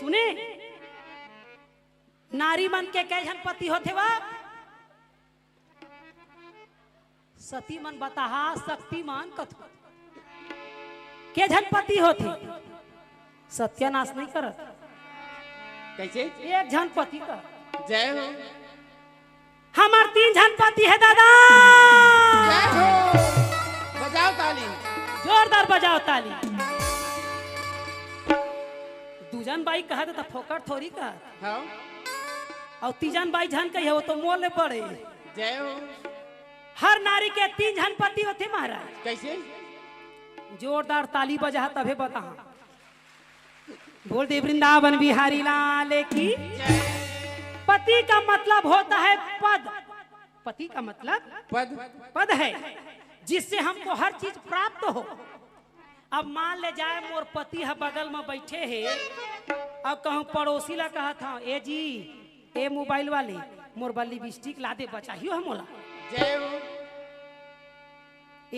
सुने नारी मन के कै झन पति होते वा सती मन बताहा शक्तिमान कथु के झन पति होते सत्यानाश नहीं करत कैसे एक झन पति का जय हो हमार 3 झन पति है दादा जय हो बजाओ ताली जोरदार बजाओ ताली दूजन बाई कहा था फोकट थोड़ी का हाँ और तीजन बाई झन कही हो तो मोल पड़े जय हो हर नारी के 3 झन पति होते महाराज कैसे जोरदार ताली बजा तभे बता बोल दे वृंदावन बिहारी लाल की पति का मतलब होता है पद पति का मतलब पद पद है जिससे हमको हर चीज प्राप्त हो। अब मान ले जाए मोर पति है बगल में बैठे है अब कहूँ पड़ोसी ला कहा था ए जी ए मोबाइल वाले मोर बल्ली लिपस्टिक ला दे बचाहियो हम मोला जय हो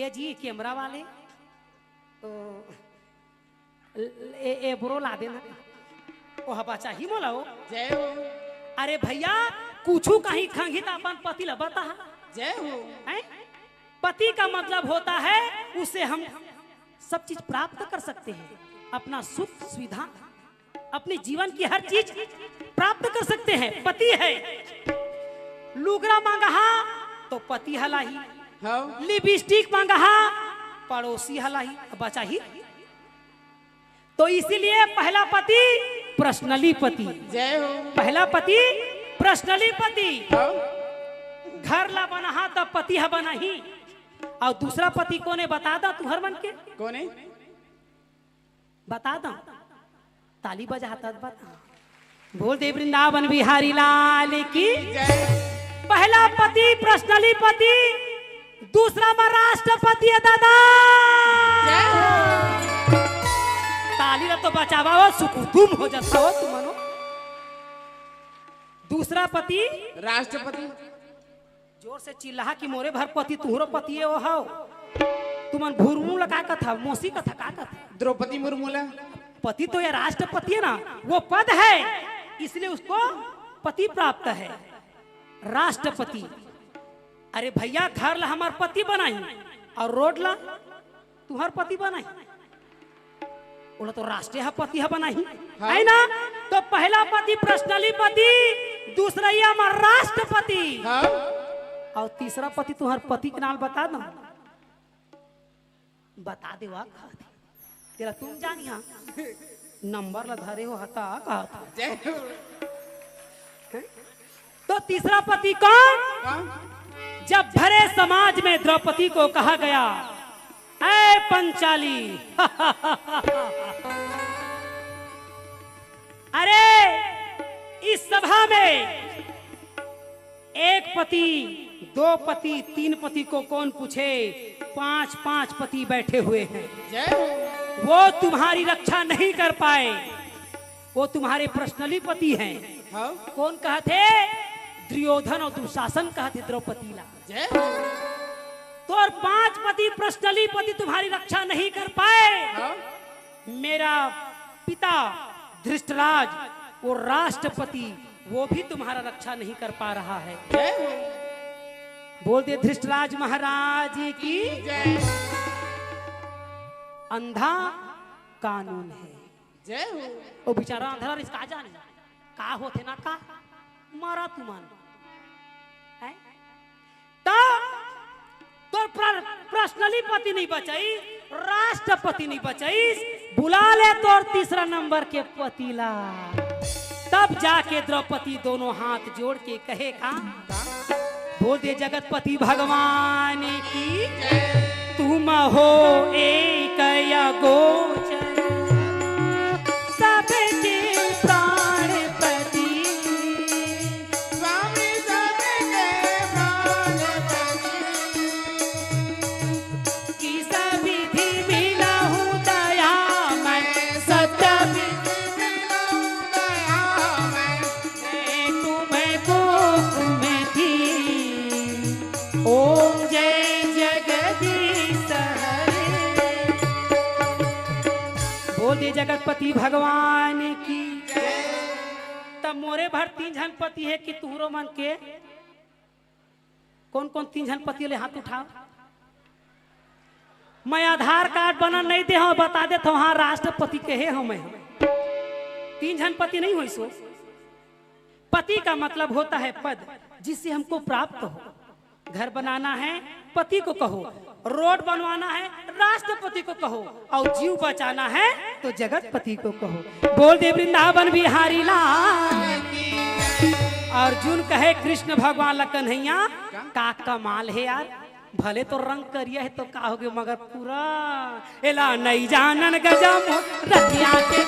ए जी कैमरा वाले तो ए ब्रो ला देना ओ हवा चाहिए मोला हो जय हो अरे भैया कुछ कहीं खंगी तो अपन पति ला बता जय हो हैं? पति का मतलब होता है उससे हम सब चीज प्राप्त कर सकते हैं अपना सुख सुविधा अपने जीवन की हर चीज प्राप्त कर सकते हैं पति है। लुगरा मांगा तो पति हलाही हाँ लिपस्टिक मांगा पड़ोसी हलाही बचा ही तो इसीलिए पहला पति पर्सनली पति जय हो पहला पति पर्सनली पति हाँ घर ला बना तब पति है बना ही और दूसरा पति कोने बता दा तू हर मन के कौन है बता दा ताली बजाता बता बोल दे वृंदावन बिहारी लाल की जय पहला पति पर्सनली पति दूसरा में राष्ट्रपति है दादा जय हो ताली तो बचावा हो सुकुतुम हो जाता हो तुम मनो दूसरा पति राष्ट्रपति जोर से चिल्ला कि मोरे भर पति तुहरो पति है वो हाउ तुमन भूरमू लगा का था मौसी का था का था द्रौपदी मुर्मू ला पति तो ये राष्ट्रपति है ना वो पद है इसलिए उसको पति प्राप्त है राष्ट्रपति। अरे भैया घर ला हमार पति बनाई और रोड ला तुहर पति बनाई बोला तो राष्ट्रीय पति है बनाई हाँ। है ना तो पहला पति पर्सनली पति दूसरा ये हमार राष्ट्रपति हाँ और तीसरा पति तुम्हार पति के नाम बता दो बता दे वाह तेरा तुम जानिया नंबर ला धरे हो हता कहा था जय हो तो तीसरा पति कौन हाँ जब भरे समाज में द्रौपदी को कहा गया ऐ पंचाली अरे इस सभा में एक पति 2 पति 3 पति को कौन पूछे 5 पति बैठे हुए हैं जय हो वो तुम्हारी रक्षा नहीं कर पाए वो तुम्हारे पर्सनली पति हैं हाँ कौन कहते दुर्योधन और दुशासन कहते द्रौपदी ला जय हो तो और 5 पति पर्सनली पति तुम्हारी रक्षा नहीं कर पाए हाँ मेरा पिता धृष्टराज वो राष्ट्रपति वो भी तुम्हारा रक्षा नहीं कर पा रहा है जय हो बोल दे धृष्टराज महाराज की जय अंधा कानून है जय हो वो बेचारा अंधा इसका जाने का होते ना का मारा तुमन है तो पर्सनली पति नहीं बचाई राष्ट्रपति नहीं बचाई बुला ले तो तीसरा नंबर के पतिला तब जाके द्रौपदी दोनों हाथ जोड़ के कहे का बोल दे जगतपति भगवान की तुम हो एक गोचर सबके प्राणपति स्वामी सबके प्राणपति की सविधि मिलहु दया मैं सत्य विधि तुम्हें कोख में थी ओम जय जगदीश हरे बोल दे जगतपति भगवान की मोरे भर 3 जन पति है कि तुहरो मन के कौन कौन 3 जन पति ले हाथ उठाओ। मैं आधार कार्ड बना नहीं दे हाँ बता देता हूँ हाँ राष्ट्रपति के है हम 3 जन पति नहीं हुई सो। पति का मतलब होता है पद जिससे हमको प्राप्त हो। घर बनाना है पति को कहो, रोड बनवाना है राष्ट्रपति को कहो, और जीव बचाना है तो जगतपति को कहो। बोल दे वृंदावन बिहारी लाल। अर्जुन कहे कृष्ण भगवान ला कन्हैया का कमाल है यार, भले तो रंग करिया है तो का हो गया मगर पूरा एला नहीं जानन गजम रतिया के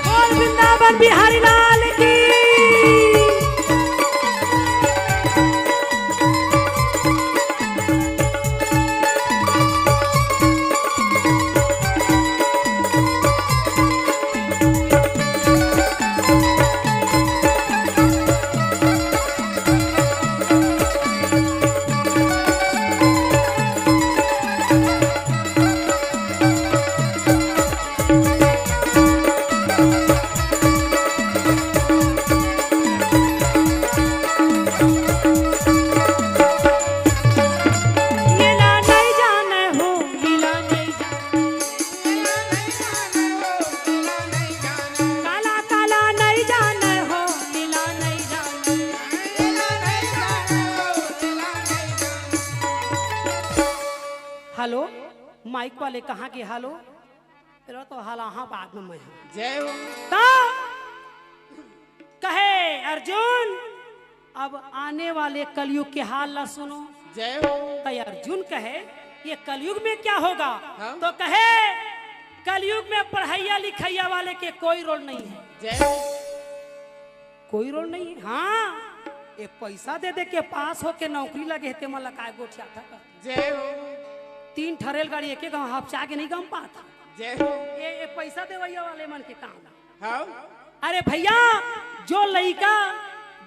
बोल वृंदावन बिहारी लाल की। हेलो माइक वाले कहाँ के हेलो तेरा तो हाल हाँ बाद में मैं जय हो। कहे अर्जुन अब आने वाले कलयुग के हाल ला सुनो। जय हो। तो अर्जुन कहे ये कलयुग में क्या होगा। हाँ? तो कहे कलयुग में पढ़ाइया लिखाइया वाले के कोई रोल नहीं है। जय हो। कोई रोल नहीं है। हाँ ये पैसा दे दे के पास हो के नौकरी लगे ते मन लगाए गोठिया था। जय हो। 3 ठरेल गाड़ी एक गाँव हफ्चा के नहीं गम पाता। जय हो। ये पैसा देवैया वाले मन के काम। हाँ? अरे भैया जो लइका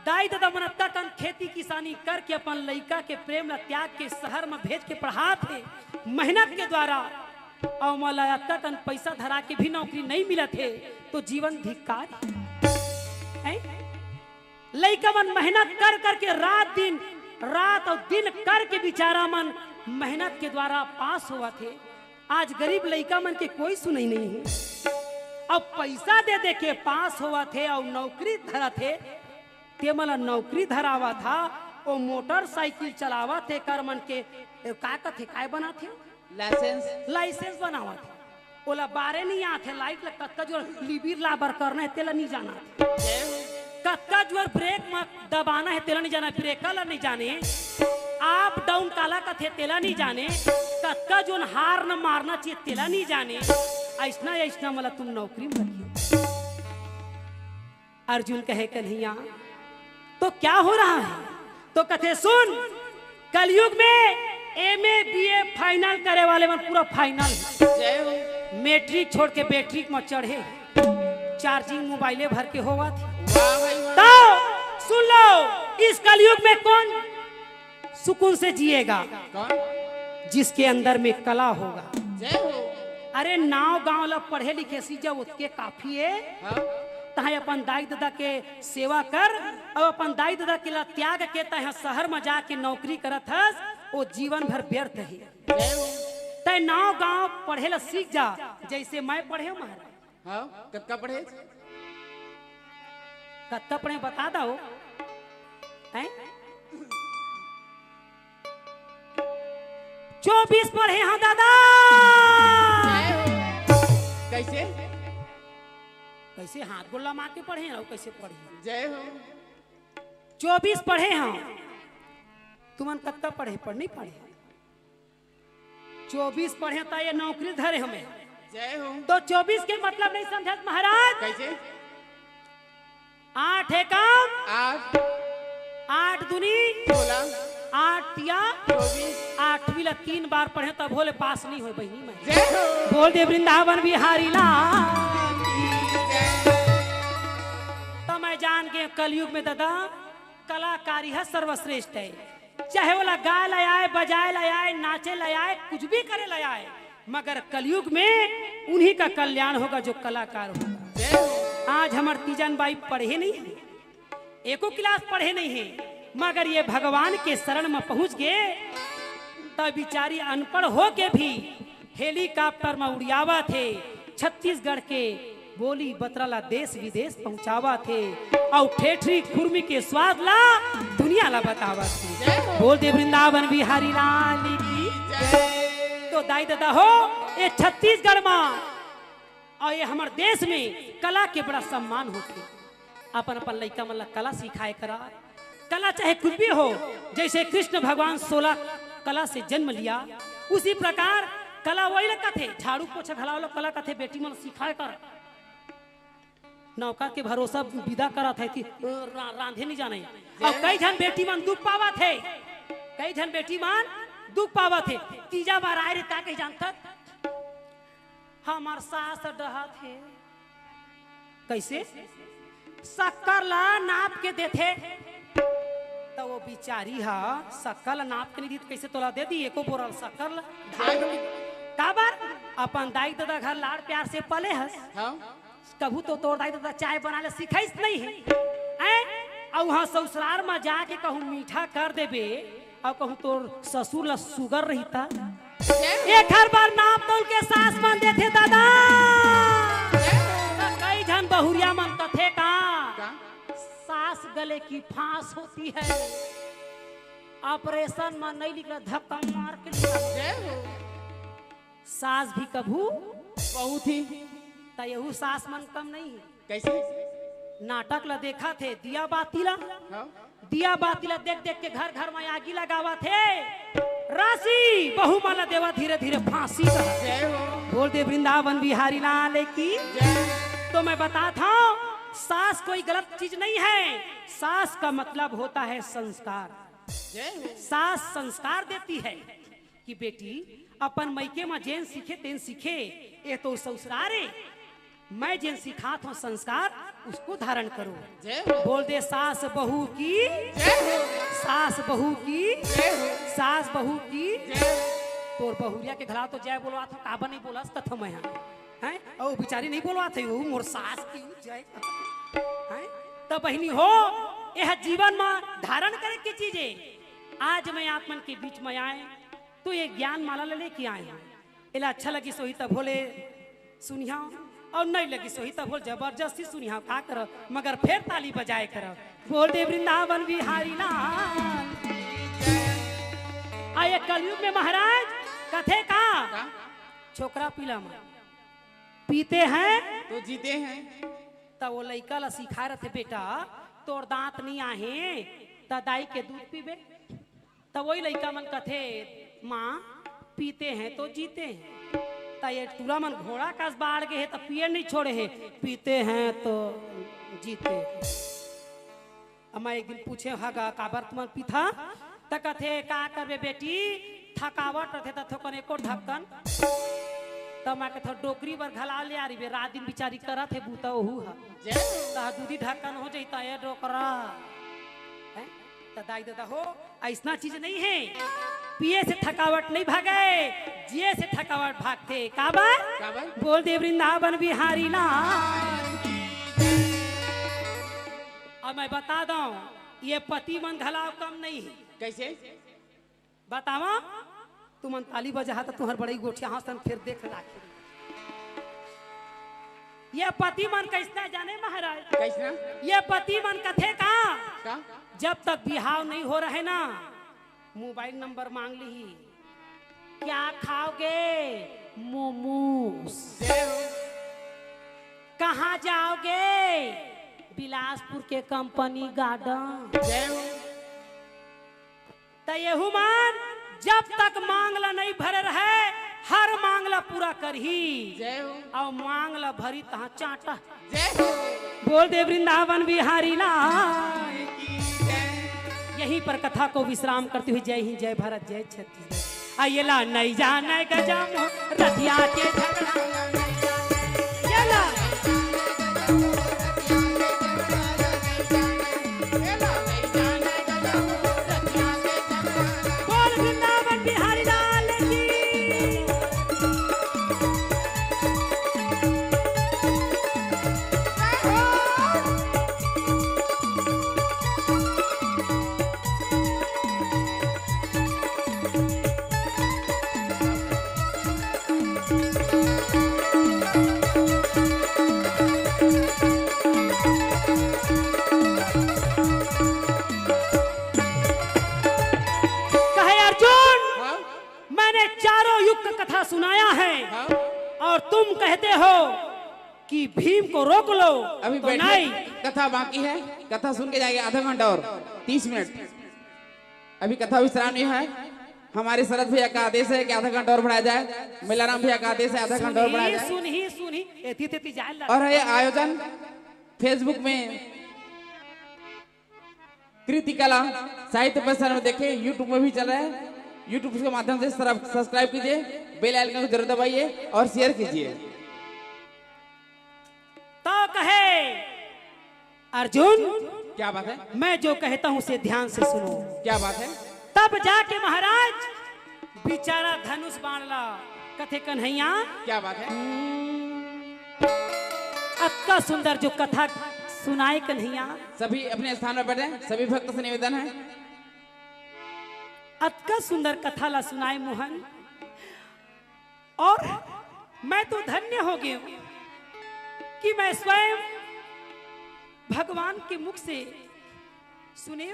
दाई दादा मनत्ता तन खेती किसानी करके अपन लइका के प्रेम ला त्याग के शहर में भेज के पढ़ा थे मेहनत के द्वारा और मलयात्ता तन पैसा धरा के भी नौकरी नहीं मिला थे तो जीवन धिक्कार है। लइका मन मेहनत कर करके रात और दिन करके बेचारा मन मेहनत के द्वारा पास हुआ थे। आज गरीब लइका मन के कोई सुनाई नहीं है। अब पैसा दे दे के पास हुआ थे और नौकरी धरा थे ते मला नौकरी धरावा था और मोटरसाइकिल चलावा थे कर मन के का थे काय बना थे लाइसेंस बनावा थे ओला बारे नहीं आते लाइट लग कत्का जो लिबिर लाबर करना है तेला नहीं जाना कत्का जो ब्रेक में दबाना है तेला नहीं जाना ब्रेक ला नहीं जाने आप डाउन काला का थे तेला नहीं जाने कत्का जो हार न मारना चाहिए तेला नहीं जाने ऐसना मला तुम नौकरी में रखियो। अर्जुन कहे कन्हैया तो क्या हो रहा है। तो कथे सुन कलयुग में एमए बीए फाइनल करे वाले मन पूरा फाइनल मैट्रिक छोड़ के बैट्रिक में चढ़े चार्जिंग मोबाइले भर के होवा थी। तो सुन लो इस कलयुग में कौन सुकून से जिएगा। कौन? जिसके अंदर में कला होगा। जय हो। अरे नाव गांव ला पढ़े लिखे सी जब उसके काफी है। हाँ? तहे अपन दाई दादा के सेवा कर और अपन दाई दादा के ला त्याग के तहे शहर में जाके नौकरी करत हस वो जीवन भर व्यर्थ है। जय हो। तय नाव गांव पढ़े ला सीख जा जैसे मैं पढ़े महाराज। हाँ? कत्का पढ़े? कत्ता पढ़े बता दो हैं 24 पढ़े हाँ दादा। कैसे कैसे हाथ गोला मार के पढ़े और कैसे पढ़े। जय हो। 24 पढ़े हाँ तुमन कत्ता पढ़े पर नहीं पढ़े 24 पढ़े तो ये नौकरी धरे हमें। जय हो। तो 24 के मतलब नहीं समझे महाराज। कैसे? 8 है काम 8 दूनी 16 8 या 24 8वीं ला 3 बार पढ़े तब भोले पास नहीं हो बहनी मैं। जय हो। बोल दे वृंदावन बिहारी लाल। तो मैं जान के कलयुग में दादा कलाकारी है सर्वश्रेष्ठ है। चाहे वो गाय लाए, बजाए लाए, नाचे लाए, कुछ भी करे लाए, मगर कलयुग में उन्हीं का कल्याण होगा जो कलाकार होगा। जय हो। आज हमार तीजन बाई पढ़े नहीं है, एको क्लास पढ़े नहीं है, मगर ये भगवान के शरण में पहुंच गए तब बिचारी अनपढ़ हो के भी हेलीकॉप्टर में उड़ियावा थे, छत्तीसगढ़ के बोली बतराला देश विदेश पहुंचावा थे, और ठेठरी खुरमी के स्वाद ला दुनिया ला बतावा थे। बोल दे वृंदावन बिहारी लाल की जय। तो दाई दादा हो ये छत्तीसगढ़ में और ये हमारे देश में कला के बड़ा सम्मान होते, अपन अपन लड़का मतलब कला सिखाए करा। कला चाहे कुछ भी हो, जैसे कृष्ण भगवान 16 कला से जन्म लिया, उसी प्रकार कला वही लगा थे, झाड़ू पोछा घला वाला कला का थे, बेटी मन सिखाए कर। नौका के भरोसा विदा करा थे कि रांधे नहीं जाने, और कई जन बेटी मन दुख पावा थे, कई जन बेटी मन दुख पावा थे। तीजा बार आए रे का कहीं जानता हमार सास डहा थे, कैसे शक्कर ला नाप के देते, तो वो बिचारी हा शक्कर ला नाप के नहीं दी, कैसे तोला दे दी एको बोरा शक्कर ला काबर अपन दाई दादा घर लाड़ प्यार से पले हस। हाँ। कभू तो तोड़ दाई दादा चाय बनाले सिखाइस नहीं है, और वहाँ ससुराल में जाके कहूँ मीठा कर देबे, और कहूँ तोर ससुर ला सुगर रहता, एक हर बार नाप तोल के सास मान देते दादा। कई जन बहुरिया मन कथे का सास गले की फांस होती है, ऑपरेशन में नहीं लिखा, धक्का मार के लिखा। सास भी कभू बहुत ही तो यहू सास मन कम नहीं है। कैसे नाटक ला देखा थे दिया बाती ला, हाँ? दिया बाती ला देख देख के घर घर में आगी लगावा थे, राशि बहु माला देवा धीरे धीरे फांसी का। जय हो। बोल दे वृंदावन बिहारी लाल की जय। तो मैं बताता हूँ सास कोई गलत चीज नहीं है, सास का मतलब होता है संस्कार। जय हो। सास संस्कार देती है कि बेटी अपन मैके में जेन सीखे तेन सीखे, ये तो ससुरारे मैं जेन सिखात हूँ संस्कार उसको धारण करो। जय हो। बोल दे सास बहू की जय हो। सास बहू की जय हो। सास बहू की जय। तोर बहुरिया के घला तो जय बोलवा था, काबा नहीं बोला कथा मैं हैं, और बिचारी नहीं बोलवा थे वो मोर सास की जय हैं। तो बहनी हो यह जीवन में धारण करे की चीजें। आज मैं आप मन के बीच में आए तो ये ज्ञान माला लेके आए हैं, इला अच्छा लगी सोही तब बोले सुनिया, और नहीं लगी सोही तब बोल जबरदस्ती सुनिया का करो, मगर फिर ताली बजाए करो। बोल दे वृंदावन बिहारी लाल। आये कलयुग में महाराज कथे का छोकरा पीला में पीते हैं तो जीते हैं। तब वो लड़का ला सिखा रहे थे बेटा तोर दांत नहीं आहे त दाई के दूध पीबे, तब वही लड़का मन कथे माँ पीते हैं तो जीते हैं, ता ये तुरा मन घोड़ा कस बाढ़ गए है तो पिए नहीं छोड़े है, पीते हैं तो जीते। अब मैं एक दिन पूछे हगा काबर तुम पीथा, त कथे का करबे बेटी थकावट रहे तो थोकन एको ढक्कन, तब मैं कथा डोकरी पर घला ले आ रही बे, रात दिन बिचारी करा थे बूता ओहू हा ता दूधी ढक्कन हो जाता है डोकरा है। त दाई दादा हो ऐसा चीज नहीं है, पिए से थकावट नहीं भागे, जिए से थकावट भागते। काबर बोल दे वृंदावन बिहारी लाल। अब मैं बता दूं ये पति मन घलाव कम नहीं है। कैसे बतावा तुम ताली बजा तो तुम्हार बड़ी गोठिया हंसन फिर देख लाखे। ये पति मन कैसा जाने महाराज, कैसा ये पति मन कथे का जब तक बिहाव नहीं हो रहे ना मोबाइल नंबर मांग ली, क्या खाओगे मोमोस, कहाँ जाओगे बिलासपुर के कंपनी गार्डन। तो यहू मान जब तक मांगला नहीं भरे रहे हर मांगला पूरा करही, और मांगला भरी तहाँ चाटा। बोल दे वृंदावन बिहारी लाल। यहीं पर कथा को विश्राम करते हुए जय हिंद जय भारत जय छत्तीसगढ़। आइला नहीं जाने गजम रतिया के झगड़ा कथा सुनाया है हाँ? और तुम कहते हो कि भीम को रोक लो, अभी तो बैठिए, नहीं। कथा बाकी है, कथा सुन के जाएंगे आधा घंटा और 30 मिनट। अभी कथा विश्राम नहीं है। हमारे शरद भैया का आदेश है कि आधा घंटा और बढ़ाया जाए। मिलाराम भैया का आदेश है आधा घंटा और बढ़ाया जाए। सुनी एती तेती जाए ला। और ये आयोजन फेसबुक में कृति कला साहित्य परिसर में देखे, यूट्यूब में भी चल रहा है। यूट्यूब के माध्यम से सब्सक्राइब कीजिए, बेल आइकन को जरूर दबाइए और शेयर कीजिए। तो कहे अर्जुन, क्या बात है? मैं जो कहता हूं उसे ध्यान से सुनो। क्या बात है? तब जाके महाराज बेचारा धनुष बाण ला। कथे कन्हैया, क्या बात है? अक्का सुंदर जो कथा सुनाए कन्हैया। सभी अपने स्थान पर बैठे, सभी भक्त से निवेदन है। अक्का सुंदर कथा ला सुनाए मोहन। और मैं तो धन्य हो गया हूं कि मैं स्वयं भगवान के मुख से सुने।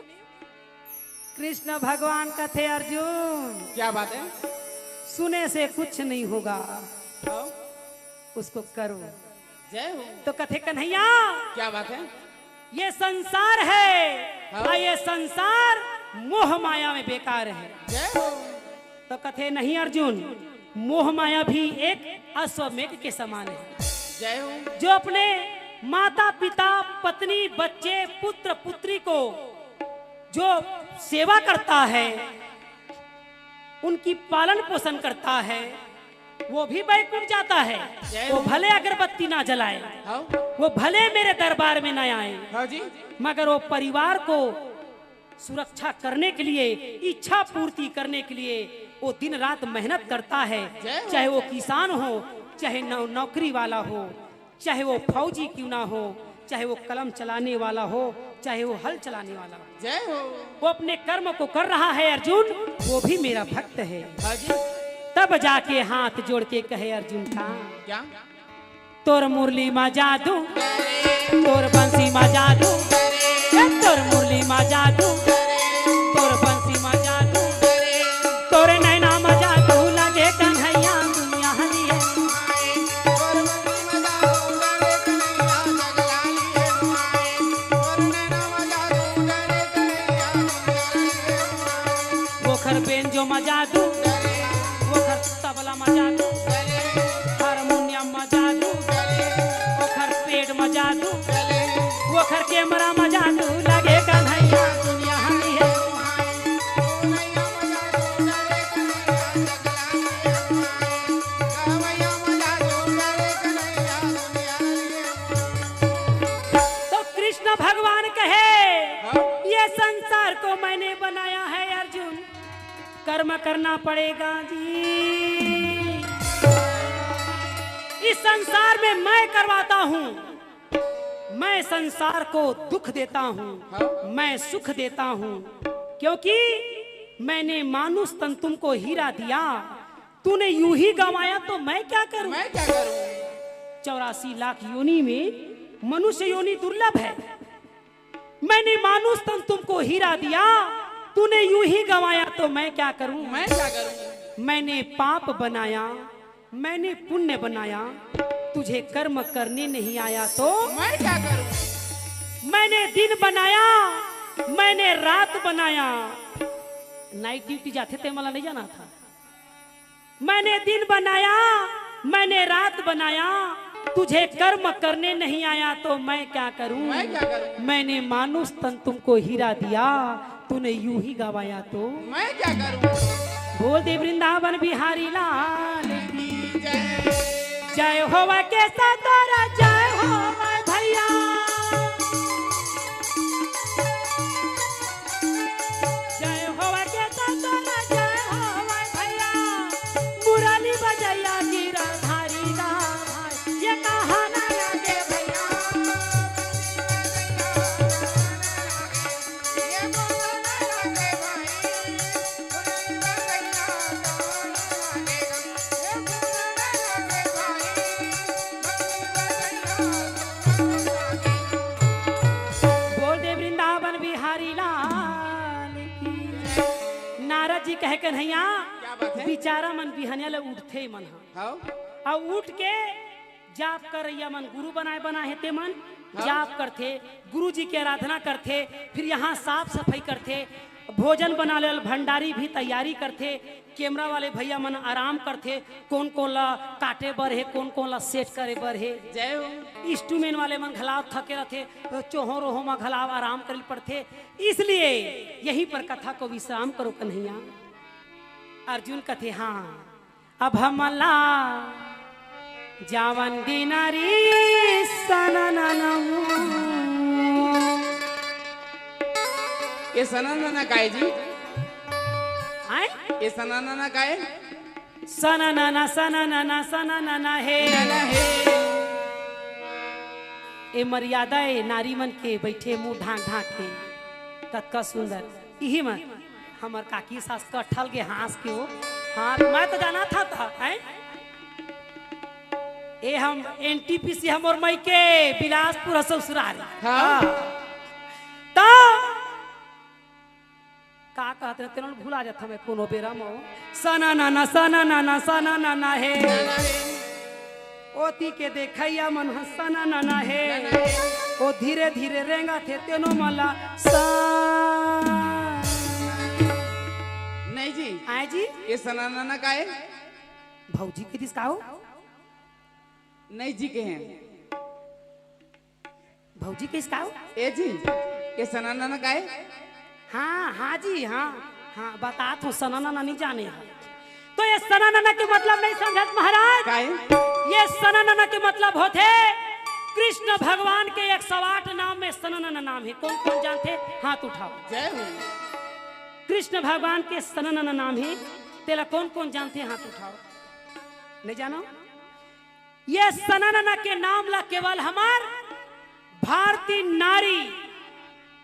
कृष्ण भगवान कथे अर्जुन, क्या बात है? सुने से कुछ नहीं होगा, हाँ? उसको करो। जय हो। तो कथे कन्हैया, क्या बात है? ये संसार है हाँ? और ये संसार मोह माया में बेकार है। जय हो। तो कथे नहीं अर्जुन, मोह माया भी एक अश्वमेघ के समान है। जय हो। जो अपने माता पिता पत्नी बच्चे पुत्र पुत्री को जो सेवा करता है, उनकी पालन पोषण करता है, वो भी बैकुंठ जाता है। वो भले अगरबत्ती ना जलाए, हाँ? वो भले मेरे दरबार में ना आए, हाँ जी। मगर वो परिवार को सुरक्षा करने के लिए, इच्छा पूर्ति करने के लिए वो दिन रात मेहनत करता है। चाहे वो किसान हो, चाहे नौकरी वाला हो, चाहे वो फौजी क्यों ना हो, चाहे वो कलम चलाने वाला हो, चाहे वो हल चलाने वाला हो। जय हो। वो अपने कर्म को कर रहा है अर्जुन, वो भी मेरा भक्त है। हाँ जी। तब जाके हाथ जोड़ के कहे अर्जुन का, क्या? तोर मुरली मा जादू, तोर बंसी मा जादू, तोर मुरली मा जादू, तोर बंसी मा जादू, तोर नैना मा जादू, लगे कन्हैया दुनिया लिए। वोखर बेंजो मा जादू, वोखर तबला मा जादू, हारमोनियम मा जादू, वोखर पेड़ मा जादू, वोखर कैमरा मा जादू, लगे कन्हैया दुनिया लिए। तो कृष्ण भगवान कहे, ये संसार को मैंने बनाया है अर्जुन, कर्म करना पड़ेगा जी। इस संसार में मैं करवाता हूँ, मैं संसार को दुख देता हूँ, मैं सुख देता हूँ, क्योंकि मैंने मानुष तन तुमको हीरा दिया, तूने यूं ही गंवाया तो मैं क्या करूं? मैं क्या करूं? 84 लाख योनि में मनुष्य योनि दुर्लभ है। मैंने मानुष तन तुमको हीरा दिया, तूने यूं ही गंवाया तो मैं क्या करूं? मैं क्या करूं? मैंने पाप बनाया, मैंने पुण्य बनाया, तुझे कर्म करने नहीं आया तो मैं क्या करूं? मैंने दिन बनाया, मैंने रात बनाया। नाइट ड्यूटी जाते थे, मला नहीं जाना था। मैंने दिन बनाया, मैंने रात बनाया, तुझे कर्म करने नहीं आया तो मैं क्या करूं? मैं क्या करूं? मैंने मानुष तन तुमको हीरा दिया, तूने यूं ही गवाया तो मैं क्या करूं? बोल दे वृंदावन बिहारी लाल की जय। जय हो के सतोरा, जय हो भैया, जय हो के सतोरा, जय हो भैया, मुरली बजैया गिरधारी गा भाई, ये कहा ना लगे भैया, ये बोला ना लगे भाई, बोल दे वृंदावन बिहारी लाल की। नारद जी कह कन्हैया, क्या बात है बेचारा मन बिहनिया ले उठते मन हाँ और उठ के जाप करैया मन गुरु बनाए बना है ते मन जाप करते गुरु जी की आराधना करते फिर यहाँ साफ सफाई करते भोजन बना ले भंडारी भी तैयारी करते कैमरा वाले भैया मन आराम करते कौन कौन ला काटे बर है कौन ला सेट करे बर है जय हो इंस्ट्रूमेंट वाले मन घलाव थके रहते चोहो रोहो में घलाव आराम कर पड़ते इसलिए यहीं पर कथा को विश्राम करो कन्हैया। अर्जुन कथे हाँ अब हमला जावन दिनारी सनननमु ये सनाना काय जी आए ये सनाना काय सननना सननना सननना हे ए मर्यादा है नारी मन के बैठे मुंह ढाक ढाक के कतका सुंदर यही मन हमर काकी सास कठल के हंस के हो हाँ मैं तो जाना था ए हम एनटीपीसी हमर मई के बिलासपुर ससुराल हाँ। तो का कहते तेन भूला जाता मैं कोनो बेरा मो सना नाना सना नाना सना नाना हे ओती के देखैया मन हसना नाना हे ओ धीरे धीरे रेंगा थे तेनो मला सा नहीं जी आए जी ये सनाना काय भौजी के दिस काओ नहीं जी के हैं भौजी के इसकाओ ए जी ये सनाना काय हाँ हाँ जी हाँ हाँ बता तो सनाना नहीं जाने तो ये सनाना के मतलब नहीं समझत महाराज काय ये सनाना के मतलब होते कृष्ण भगवान के 108 नाम में सनाना नाम है कौन कौन जानते हाथ उठाओ जय हो कृष्ण भगवान के सनाना नाम है तेरा कौन कौन जानते हाथ उठाओ नहीं जानो ये सनाना के नाम ला केवल हमार भारतीय नारी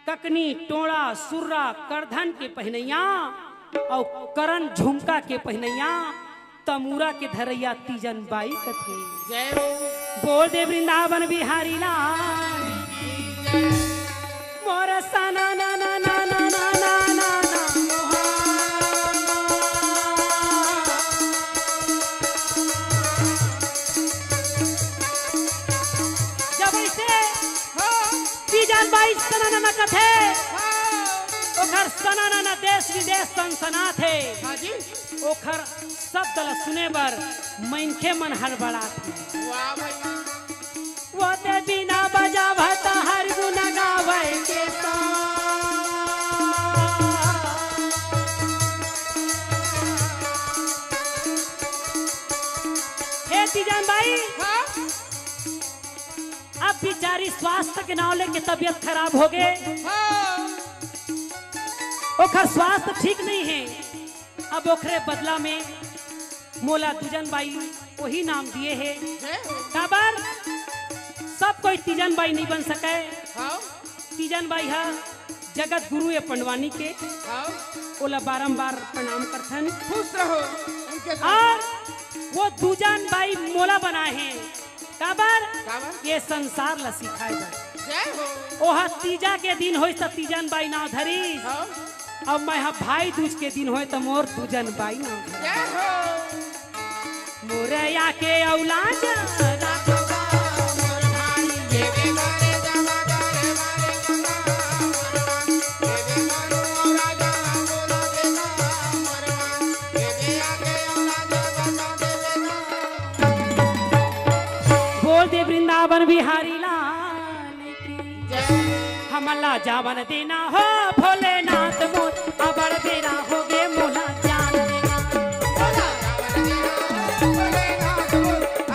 ककनी टोड़ा सुर्रा करधन के पहनैया और करण झुमका के पहनैया तमूरा के धरैया तीजन बाई कथे जय हो बोल दे वृंदावन बिहारी लाल मोर सना ना ना ना ना ना ना ना जब ऐसे तीजन बाई सना कथे ओखर सना देश विदेश सनसना थे हाँ जी ओखर सब दल सुने बर मनखे मन हड़बड़ा थे वाह भाई वो ते बिना बजा भता हर गुन गावे के हे तीजन भाई हाँ अब बिचारी स्वास्थ्य के नाव लेके तबीयत खराब हो गए हाँ ओखर स्वास्थ्य ठीक नहीं है अब ओखरे बदला में मोला दुजन बाई वही नाम दिए है जय हो काबर सब कोई तीजन बाई नहीं बन सके हाँ तीजन बाई है जगत गुरु है पंडवानी के हाँ ओला बारंबार प्रणाम करथन खुश रहो उनके साथ और वो दुजन बाई मोला बना है काबर काबर? ये संसार ला सिखाए जा जय हो ओहा तीजा के दिन होई त तीजन बाई नाव धरी हाँ अब मैं हा भाई दूज के दिन होए तो मोर दुजन बाई नाव धरी जय हो मोरया के औलाद राखबा मोर भाई ये भी मारे जावा करे मारे गंगा ये भी मारो राजा बोला देना मरवा ये भी आगे औलाद बता देना बोल दे वृंदावन बिहारी लाल की जय हमला जावन देना हो भोलेनाथ मोर अबड़ बेरा हो गे मोला जान देना बोला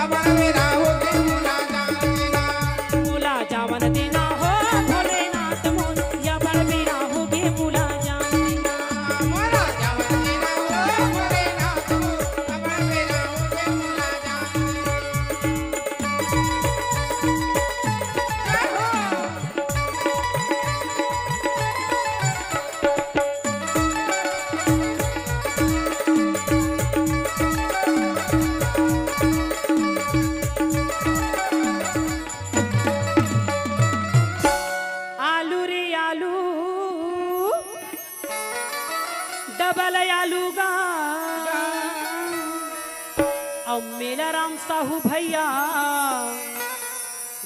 अब मेरा हो गए मुला जाना मोला जावन देना हो भोलेनाथ मोर अबड़ बेरा हो गे मोला जान देना मोरा जावन देना हो मोरे ना तू अब मेरा हो गए मुला जाना जय हो आलू रे आलू डबल आलू गा और मेला राम साहू भैया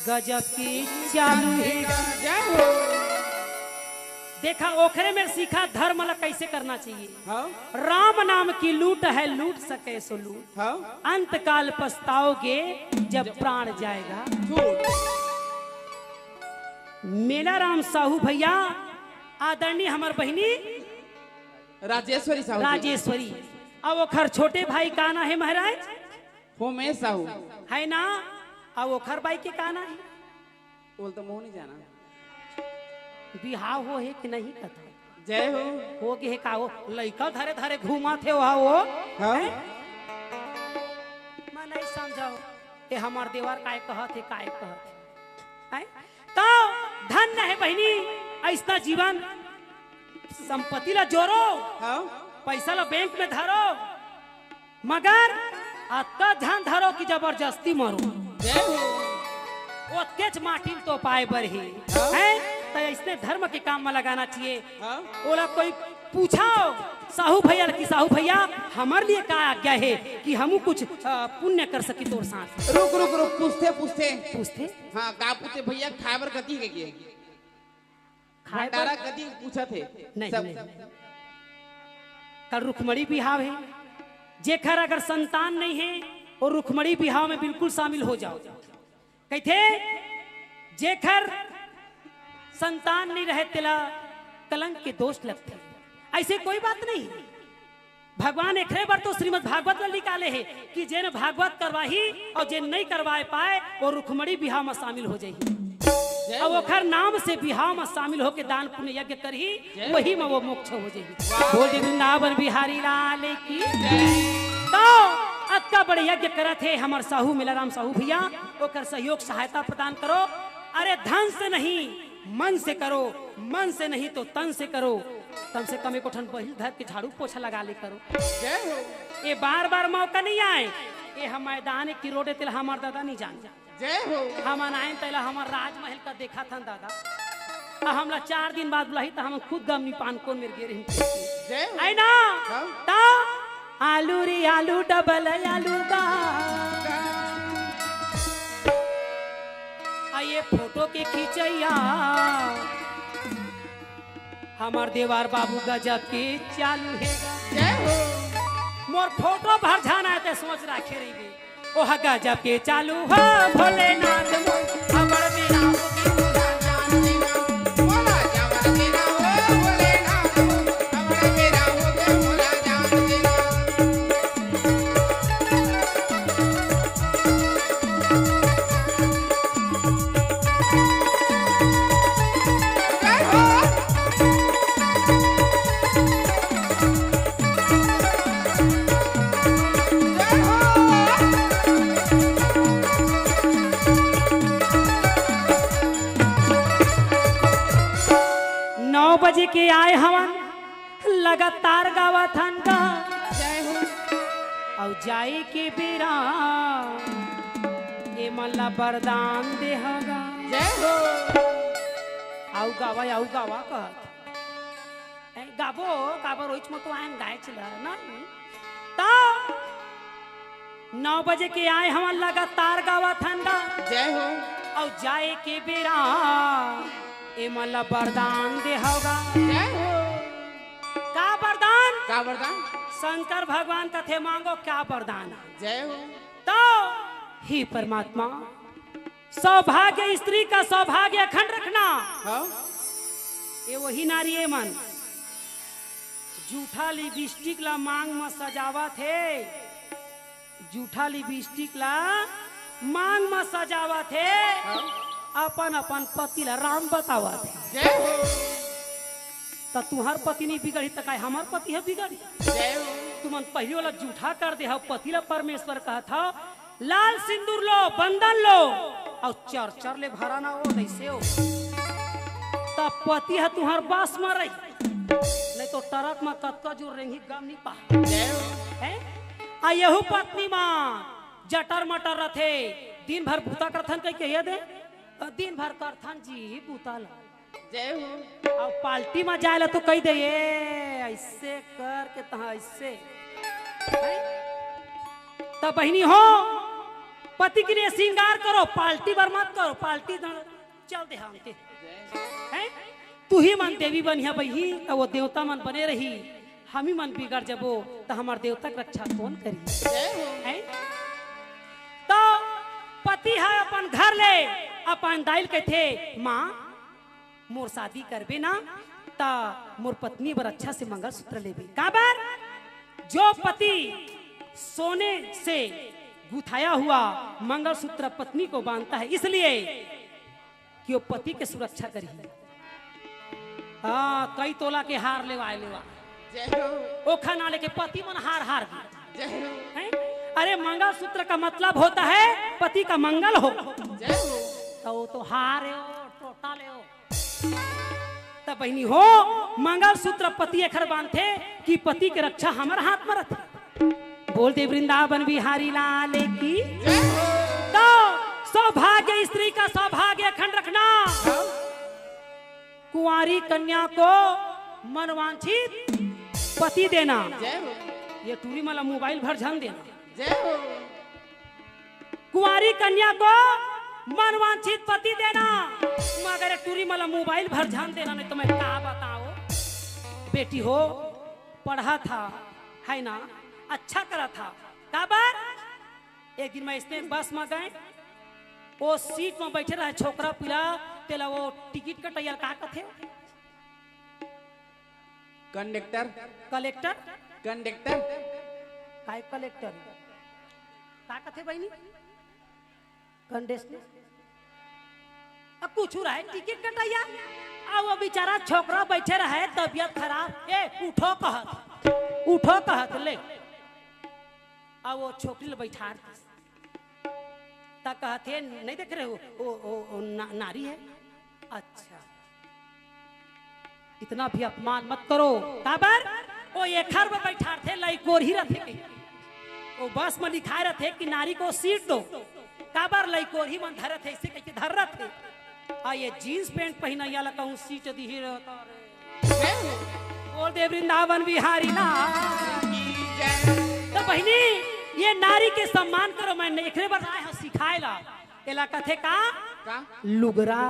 गजब की चालू है। जय हो। देखा ओखरे में सीखा धर्म ला कैसे करना चाहिए। हाँ राम नाम की लूट है, लूट सके सो लूट। हाँ अंत काल पछताओगे जब प्राण जाएगा। झूठ। मेला राम साहू भैया आदरणीय हमार बहनी राजेश्वरी साहू जी। राजेश्वरी। अब ओखर छोटे भाई का ना है महाराज होमेश साहू। है ना। अब ओखर भाई के का ना है बोल तो मुंह नहीं जाना। बिहाव हो है कि नहीं कथा जय हो गे है का हो लइका धरे धरे घूमा थे वहा वो हाँ मैं नहीं समझाओ ये हमार देवर काय कहत है काय कहत है। तो धन है बहनी ऐसा जीवन संपत्ति ला जोरो हाँ पैसा ला बैंक में धरो मगर अत्ता ध्यान धरो कि जबरदस्ती मरो। जय हो। ओतकेच माटी तो पाए बर ही हाँ? है तो इसने धर्म के काम में लगाना चाहिए। हाँ ओला कोई पूछाओ साहू भैया कि साहू भैया हमारे लिए क्या आज्ञा है कि हम कुछ पुण्य कर सकी तोर साथ। रुक रुक रुक पूछते पूछते पूछते हाँ का पूछते भैया खाबर कती के किए खाए भंडारा कती पूछा थे नहीं, सब नहीं कल रुखमणी बिहाव है जेखर अगर संतान नहीं है और रुखमणी बिहाव में बिल्कुल शामिल हो जाओ। कहते जेखर संतान नहीं रहे तिला कलंक के दोष लगते ऐसे कोई बात नहीं। भगवान एक बार तो श्रीमद् भागवत में निकाले है कि जेन भागवत करवाही और जेन नहीं करवाए पाए वो रुखमणी बिहाव में शामिल हो जाएगी। और ओखर नाम से बिहाव में शामिल होके दान पुण्य यज्ञ करही वही में वो मोक्ष हो जाएगी। बोल वृंदावन बिहारी लाल की। तो अक्का बड़े यज्ञ करत है हमार साहू मेलाराम साहू भैया ओकर सहयोग सहायता प्रदान करो। अरे धन से नहीं मन से करो, मन से नहीं तो तन से करो। कम से कम एक उठन बहिल धर के झाड़ू पोछा लगा ले करो। जय हो। ये बार बार मौका नहीं आए ये हम मैदान की रोडे तिल हमार दादा नहीं जान जय हो। हम आए तला हमार राजमहल का देखा था दादा हमला 4 दिन बाद बुलाई तो हम खुद गमनी पान को मेरे गिर जय हो। है ना। हाँ? तो आलू रे आलू डबल आलू बा ये फोटो के खींचैया हमार देवार बाबू गजब के चालू है। जय हो। मोर फोटो भर जाना है तो सोच रखे रही ओह गजब के चालू हो भोलेनाथ मोर हमर मेरा बोला जावर मेरा हो भोलेनाथ हमर मेरा हो गए भोला जान देना। जय हो। जय हो। 9 बजे के आए हवन लगातार गावा थन का जय हो। और जाए के बेरा ये मल्ला वरदान देहगा। जय हो। आउ गावा कहत गाबो काबर रोज में तो आए गाय चला ना। तो 9 बजे के आए हम लगातार गावा ठंडा जय हो। और जाए के बेरा ए मला वरदान दे होगा। जय हो। का वरदान का वरदान शंकर भगवान का थे मांगो क्या वरदान। जय हो। तो ही परमात्मा सौभाग्य स्त्री का सौभाग्य अखंड रखना। हाँ ये वही नारी है मन जूठा लिपस्टिक ला मांग में सजावा थे जूठा लिपस्टिक ला मांग में सजावा थे अपन अपन पति ला राम बतावा थे। जय हो। तो तुम्हार पति नहीं बिगड़ी तो काय हमार पति है बिगड़ी। जय हो। तुमन पहले वाला जूठा कर दे पति ला परमेश्वर कहा था लाल सिंदूर लो बंधन लो और चर चर ले भरा ना हो ऐसे हो तब पति है तुम्हार बास में रही नहीं तो टरक में कतका जो रेंगी गम नहीं पा। जय हो। हैं आ यहू पत्नी मां जटर मटर रथे दिन भर भूता करथन कह के दे दिन भर करथन जी भूता ला। जय हो। और पार्टी में जाए तो कह दे ये ऐसे कर के तहा ऐसे तो बहनी हो पति के लिए श्रृंगार करो, पाल्टी बर मत करो, पाल्टी चल दे हम हैं। तू ही मन देवी बनिया बही तो वो देवता मन बने रही, हम ही मन बिगड़ जबो तो हमार देवता की रक्षा कौन करी हैं। तो पति है अपन घर ले अपन दाइल के थे माँ मोर शादी करबे ना ता मोर पत्नी बर अच्छा से मंगलसूत्र लेबे। काबर जो पति सोने से गुथाया हुआ मंगलसूत्र पत्नी को बांधता है इसलिए कि वो पति के सुरक्षा करी। हाँ कई तोला के हार लेवा ओ खाना लेके पति मन हार हार हैं? अरे मंगलसूत्र का मतलब होता है पति का मंगल हो, तो हार टोटा ले तब बहनी हो मंगलसूत्र पति एखर बांधे कि पति के रक्षा हमारे हाथ में रहते। बोलते वृंदावन बिहारी लाल की। तो सौभाग्य स्त्री का सौभाग्य अखंड रखना, कुंवारी कन्या को मनवांछित पति देना, ये टूरी माला मोबाइल भर झन देना, कुंवारी कन्या को मनवांछित पति देना, मगर टूरी माला मोबाइल भर ध्यान देना। नहीं तो मैं क्या बताओ, बेटी हो पढ़ा था है ना, अच्छा करा था। काबर एक दिन मैं इसने बस में गए, वो सीट में बैठे रहे छोकरा पिला तेला वो टिकट कटैया का कथे कंडक्टर कलेक्टर कंडक्टर काय कलेक्टर का कथे बहनी कंडेस्टर अब कुछ रहा है टिकट कटैया। अब वो बेचारा छोकरा बैठे रहे तबियत खराब, ए उठो कहत ले। अब वो छोकरी ले बैठा तक कहते नहीं देख रहे हो ओ नारी है। अच्छा इतना भी अपमान मत करो। काबर वो एखर में बैठा थे लइकोर ही रथे, वो बस में लिखा रहे कि नारी को सीट दो। काबर लइकोर ही मन धरे थे, इसे कैसे धर रहे थे। आ ये जीन्स पैंट पहना या कहूँ सीट दी ही रहता रे। बोल दे वृंदावन बिहारी ना। तो बहनी ये नारी के सम्मान करो, मैं एकरे बार आए सिखाए ला एला कथे का लुगरा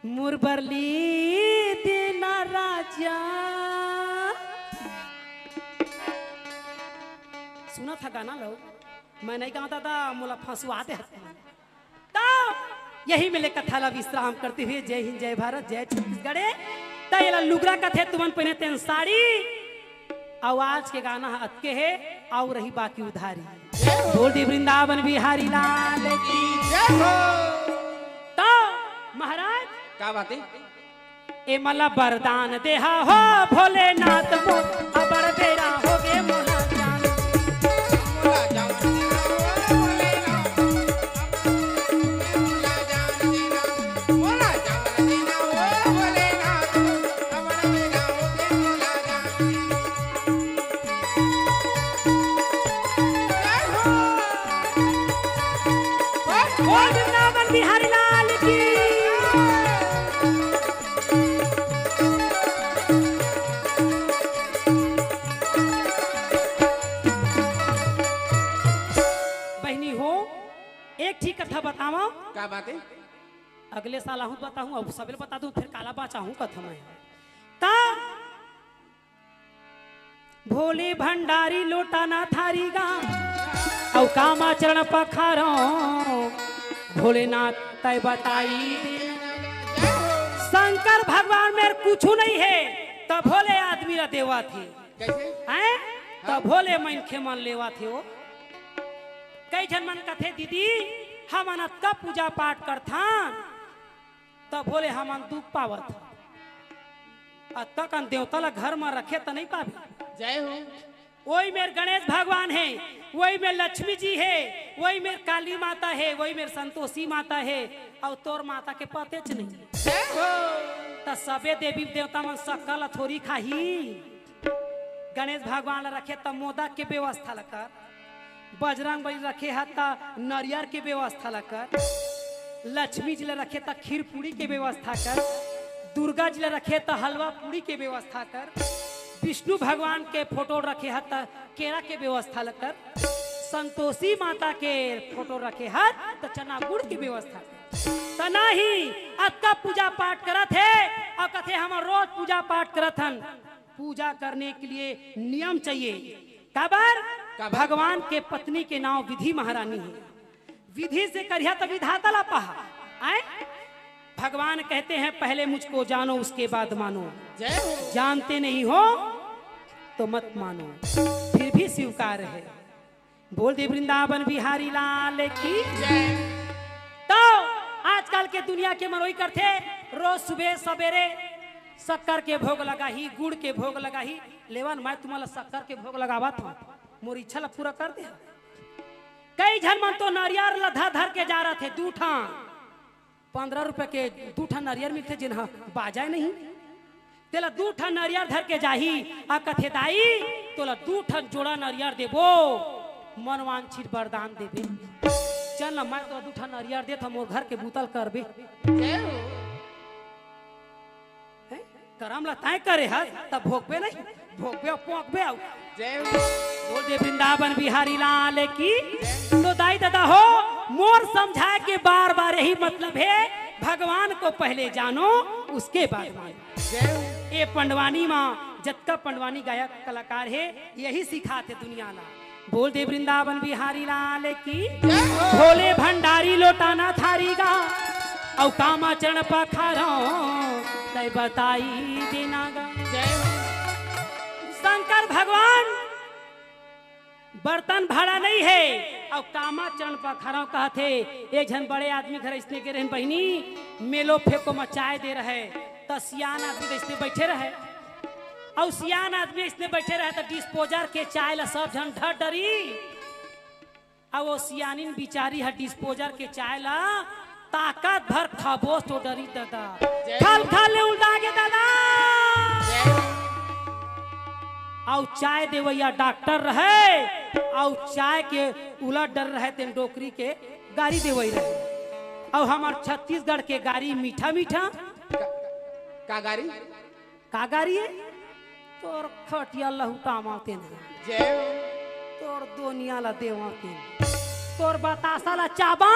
मुरबरली देना राजा। सुना था गाना लो, मैं नहीं गाता था, मुला फंसवाते हैं। तो यही मिले कथा ला विश्राम करते हुए जय हिंद जय भारत जय छत्तीसगढ़। तो ये लुगरा कथे तुमन पहने तेन साड़ी, आवाज के गाना अतके है और रही बाकी उधारी। बोल दे वृंदावन बिहारी लाल की जय हो। तो महाराज क्या बात है ए मला वरदान देहा हो भोलेनाथ मो अबर बेरा हो गे मोला जान। बोल वृंदावन बिहारी लाल की। बहनी हो एक ठीक कथा बताओ। क्या बात है अगले साल आहू बताऊं अब सबले बता दूं फिर काला बाचाहूं कथा में। ता भोले भंडारी लोटाना थारी गा औ कामा चरण पखारो भोलेनाथ तय बताई। शंकर भगवान में कुछ नहीं है तो भोले आदमी रा देवा थे कैसे हैं, तो भोले मनखे मन लेवा थे। वो कई जन मन कथे दीदी हमन का पूजा पाठ करथा तो भोले हमन दुख पावत तक देवता ला घर में रखे तो नहीं पावे। जय हो। वही मेरे गणेश भगवान है, वही मेरे लक्ष्मी जी है, वही मेरे काली माता है, वही मेरे संतोषी माता है और तोर माता के पते च नहीं। जय हो। तो सबे देवी देवता मन सकल थोड़ी खाही। गणेश भगवान ला रखे तो मोदक के व्यवस्था ला कर, बजरंग बली रखे है तो नारियल के व्यवस्था ला कर, लक्ष्मी जी ला रखे तो खीर पूरी के व्यवस्था कर, दुर्गा जी ला रखे तो हलवा पूरी के व्यवस्था कर, विष्णु भगवान के फोटो रखे हत केरा के व्यवस्था लकर, संतोषी माता के फोटो रखे हत तो चना गुड़ की व्यवस्था तो नहीं। अक्का पूजा पाठ करत है और कथे हम रोज पूजा पाठ करत हन। पूजा करने के लिए नियम चाहिए। काबर भगवान के पत्नी के नाम विधि महारानी है, विधि से करिया तो विधाता ला पहा आए। भगवान कहते हैं पहले मुझको जानो उसके बाद मानो, जानते नहीं हो तो मत मानो, फिर भी स्वीकार है। बोल दे वृंदावन बिहारी लाल की। तो आजकल के दुनिया के मनोई करते रोज सुबह सवेरे शक्कर के भोग लगा ही, गुड़ के भोग लगा ही। लेवन मैं तुम्हारा शक्कर के भोग लगावा था, मोर इच्छा ला पूरा कर दे। कई जन मन तो नारियल लधा धर के जा रहे थे, 2 ठान 15 रुपए के 2 ठान नारियल मिलते जिन्हा बाजाए नहीं। तेला 2 ठान नारियल धर के जाही आ कथे दाई तोला 2 ठान जोड़ा नारियल देबो, मनवांछित वरदान देबे। चल मैं तो 2 ठान नारियल दे था मोर घर के बूतल करबे। करम ला तय करे हस तब भोगबे नहीं, भोगबे पोंकबे आउ। बोल दे वृंदावन बिहारी लाल की। तो दाई दादा हो मोर समझाए के बार बार यही मतलब है, भगवान को पहले जानो उसके बाद मानो। ये पंडवानी माँ जत्का पंडवानी गायक कलाकार है यही सिखाते दुनिया ला। बोल दे वृंदावन बिहारी लाल की। भोले भंडारी लोटाना थारी गा औ कामा चरण पखारो तय बताई देना गा। शंकर भगवान बर्तन भाड़ा नहीं है और कामा चरण पखारो कहते एक जन बड़े आदमी घर इसने के रहन बहनी मेलो फेंको मचाए दे रहे तो सियान आदमी इसने बैठे रहे और सियान आदमी इसने बैठे रहे तो डिस्पोजर के चाय ला सब जन ढर डरी और वो सियानिन बिचारी है डिस्पोजर के चाय ला ताकत भर खाबोस तो डरी दादा खल खल ले उल्टा के दादा। और चाय देवैया डॉक्टर रहे और चाय के उलट डर रहे तेन डोकरी के गाड़ी देवई रहे। और हमार छत्तीसगढ़ के गाड़ी मीठा मीठा का गाड़ी है तोर खटिया लहुटा माते न तोर दोनिया ला देवाते तोर बतासा ला चाबा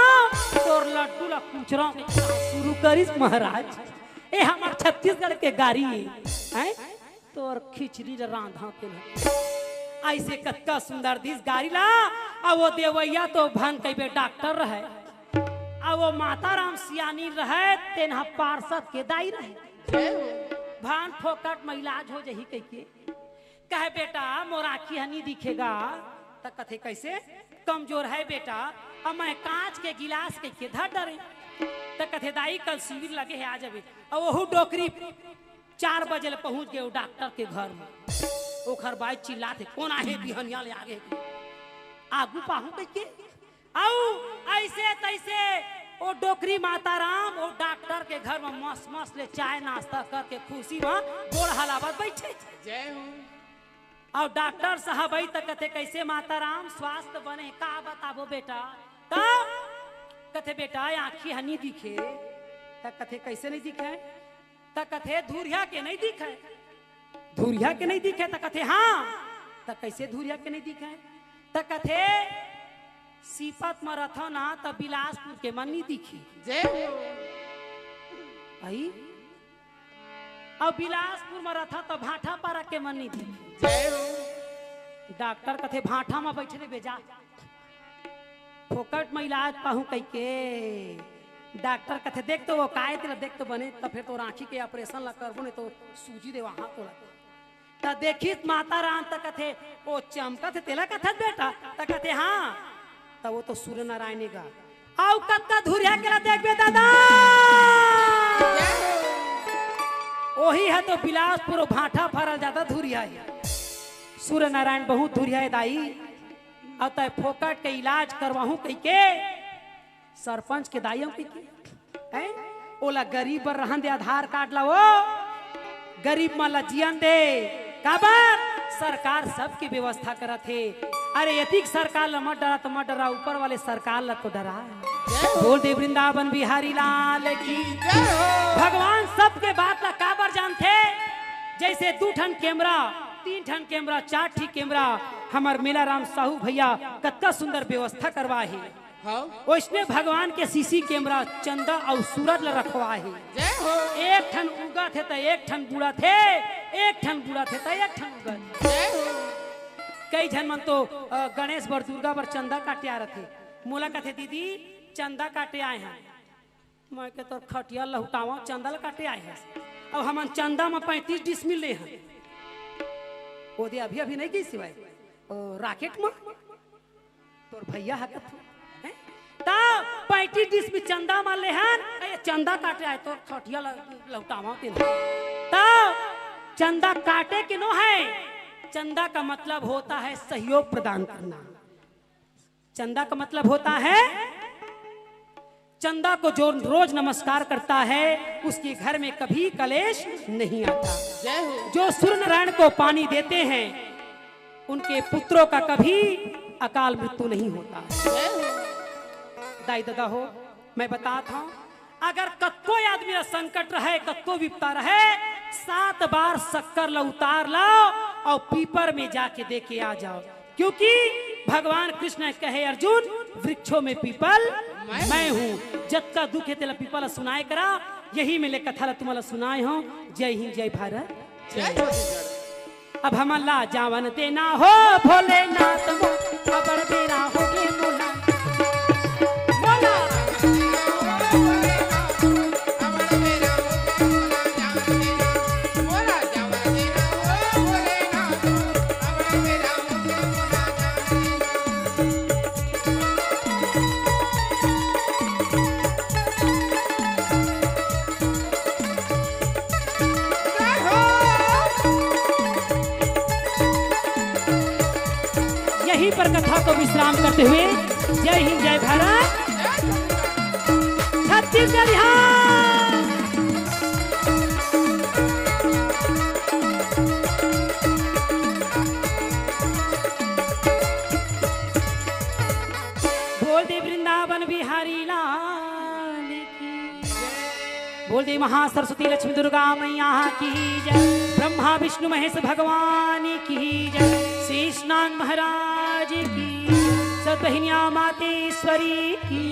तोर लड्डू ला कुचरा शुरू करिस महाराज। ए हमार छत्तीसगढ़ के गाड़ी है तोर खिचड़ी रांधा के ऐसे कत्का सुंदर दिस गाड़ी ला। और वो देवैया तो भन कई डॉक्टर रहे और वो माता राम सियानी रहे तेना पार्षद के दाई रहे। भान फोकट में इलाज हो जही कह के कहे बेटा मोर आँखी हनी दिखेगा तो कथे कैसे कमजोर है बेटा अब मैं कांच के गिलास के धर डरे तो कथे दाई कल शिविर लगे है आ जाबे। और वहू डोकरी 4 बजे पहुंच गए डॉक्टर के घर में। वो घर बाई चिल्लाते कौन आहे बिहनिया ले आगे आगू पाहू कह के आओ ऐसे तैसे वो डोकरी माता राम वो डॉक्टर के घर में मस्त मस्त ले चाय नाश्ता करके खुशी में गोड़ हलावत बैठे। जय हो। और डॉक्टर साहब आई तक कथे कैसे माता राम स्वास्थ्य बने का बताबो बेटा तो कथे बेटा आँखी हनी दिखे तक कथे कैसे नहीं दिखे तक कथे धुरिया के नहीं दिखे धुरिया के नहीं दिखे तक कथे हाँ तक कैसे धुरिया के नहीं दिखे तक कथे सीपत में रथ ना तब बिलासपुर के मन नहीं दिखी। जय हो। आई और बिलासपुर में रथा तो भाठा पारा के मन नहीं दिखी। जय हो। डॉक्टर कथे भाठा में बैठे बेजा फोकट में इलाज पाहू कह के डॉक्टर कथे देख तो वो काय तेरा देख तो बने तो फिर तो रांची के ऑपरेशन ला करबो ने तो सूजी दे वहां तो ता देखी माता राम तक कथे ओ चमका थे तेला कथा बेटा तक कथे हाँ तो वो तो सूर्य नारायण का आउ कत्ता धुरिया के ला देख बे दादा वही है तो बिलासपुर भाठा फरल ज्यादा धुरिया है। सूर्य नारायण बहुत धुरिया है दाई अब तय फोकट के इलाज करवाहू कह के सरपंच के दाइयों के ओला गरीब पर रहन दे आधार कार्ड ला वो गरीब माला जियन दे काबर सरकार सबकी व्यवस्था करत है। अरे यतिक सरकार ला मत डरा तो मत डरा ऊपर वाले सरकार ला तो डरा। बोल दे वृंदावन बिहारी लाल की। भगवान सबके बात ला काबर जानते जैसे 2 ठन कैमरा 3 ठन कैमरा 4 ठीक कैमरा हमार मेला राम साहू भैया कत्ता सुंदर व्यवस्था करवा है। हाँ उसने भगवान के सीसी कैमरा चंदा और सूरज ल रखवा है। जय हो। एक ठन उगा थे तो एक ठन बूढ़ा थे, एक ठन बूढ़ा थे तो एक ठन उगा थे। जय हो। कई जन मन तो गणेश बर दुर्गा बर चंदा काटे आ रहे थे। मोला कहते दीदी चंदा काटे आए हैं। मैं के तो खटिया लहुटावा चंदा काटे आए हैं। अब हम चंदा में 35 डिस मिल रहे हैं। वो दे अभी अभी नहीं गई सिवाय राकेट में तोर भैया हकत हैं ता 35 डिस में चंदा मान ले हैं। चंदा काटे आए तो खटिया लहुटावा तीन ता चंदा काटे के नो है। चंदा का मतलब होता है सहयोग प्रदान करना। चंदा का मतलब होता है चंदा को जो रोज नमस्कार करता है उसके घर में कभी कलेश नहीं आता। जय हो। जो सूर्य नारायण को पानी देते हैं उनके पुत्रों का कभी अकाल मृत्यु नहीं होता। जय हो। दाई दादा हो मैं बताता हूँ अगर कत्को आदमी संकट रहे कत्को विपता रहे 7 बार शक्कर ला उतार लाओ और पीपर में जाके दे के आ जाओ। क्योंकि भगवान कृष्ण कहे अर्जुन वृक्षों में पीपल मैं हूँ। जब का दुख है तेला पीपल सुनाए करा। यही मेरे कथा तुम्हारा सुनाए हो। जय हिंद जय भारत जय हो। अब हम ला जावन देना हो भोलेनाथ मो खबर देना हो गे मोला मोला यहीं पर कथा को विश्राम करते हुए जय हिंद जय भारत छत्तीसगढ़ यहाँ। बोल दे वृंदावन बिहारी लाल की, बोल दे महासरस्वती लक्ष्मी दुर्गा मैया की जय, ब्रह्मा विष्णु महेश भगवान की जय, शेषनाग महाराज की, सतहिनिया मातेश्वरी की,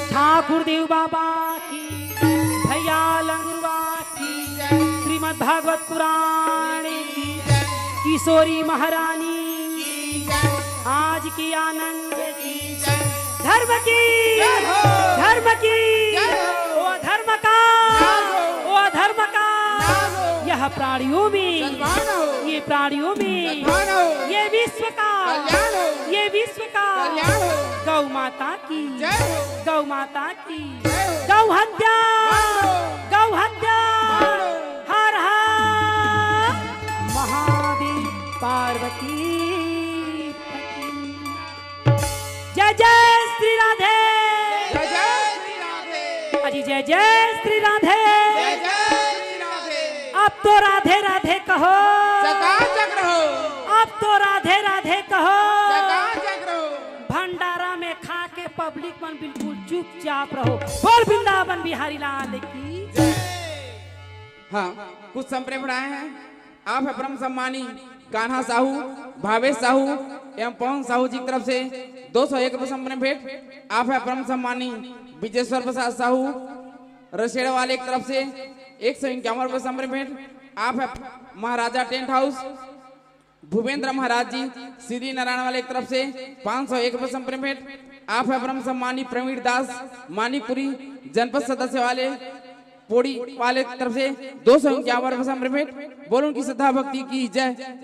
ठाकुर देव बाबा की, भैया लंगुरवा की, श्रीमद् भागवत पुराण की, किशोरी महारानी की, आज की आनंद की, धर्म की, धर्म की, ओ धर्म का, ओ धर्म का, यह प्राणियों में, ये प्राणियों में, ये विश्व का, ये विश्व का, गौ माता की, गौ माता की, गौ हत्या, गौ हत्या, हर हर महादेव पार्वती जय जय श्री राधे, जय जय श्री राधे, अजी जय जय श्री राधे, जय जय श्री राधे। अब तो राधे राधे कहो, चकाचक रहो, अब तो राधे राधे कहो, चकाचक रहो। भंडारा में खा के पब्लिक मन बिल्कुल चुपचाप रहो। बोल वृंदावन बिहारी लाल की। हाँ कुछ संप्रेम बढ़ाए हैं। आप है परम सम्मानी कान्हा साहू, भावेश साहू एवं पवन साहू जी की तरफ से 201 रुपये संप्रेम भेंट। आप है परम सम्मानी विजेश्वर प्रसाद साहू रसेड़ वाले की तरफ से 151 रुपये संप्रेम भेंट। आप है महाराजा टेंट हाउस भूपेंद्र महाराज जी श्री नारायण वाले की तरफ से 501 रुपये संप्रेम भेंट। आप है परम सम्मानी प्रवीण दास मानीपुरी जनपद सदस्य वाले पोड़ी वाले की तरफ से 251 रुपये संप्रेम भेंट। बोलो उनकी श्रद्धा भक्ति की जय।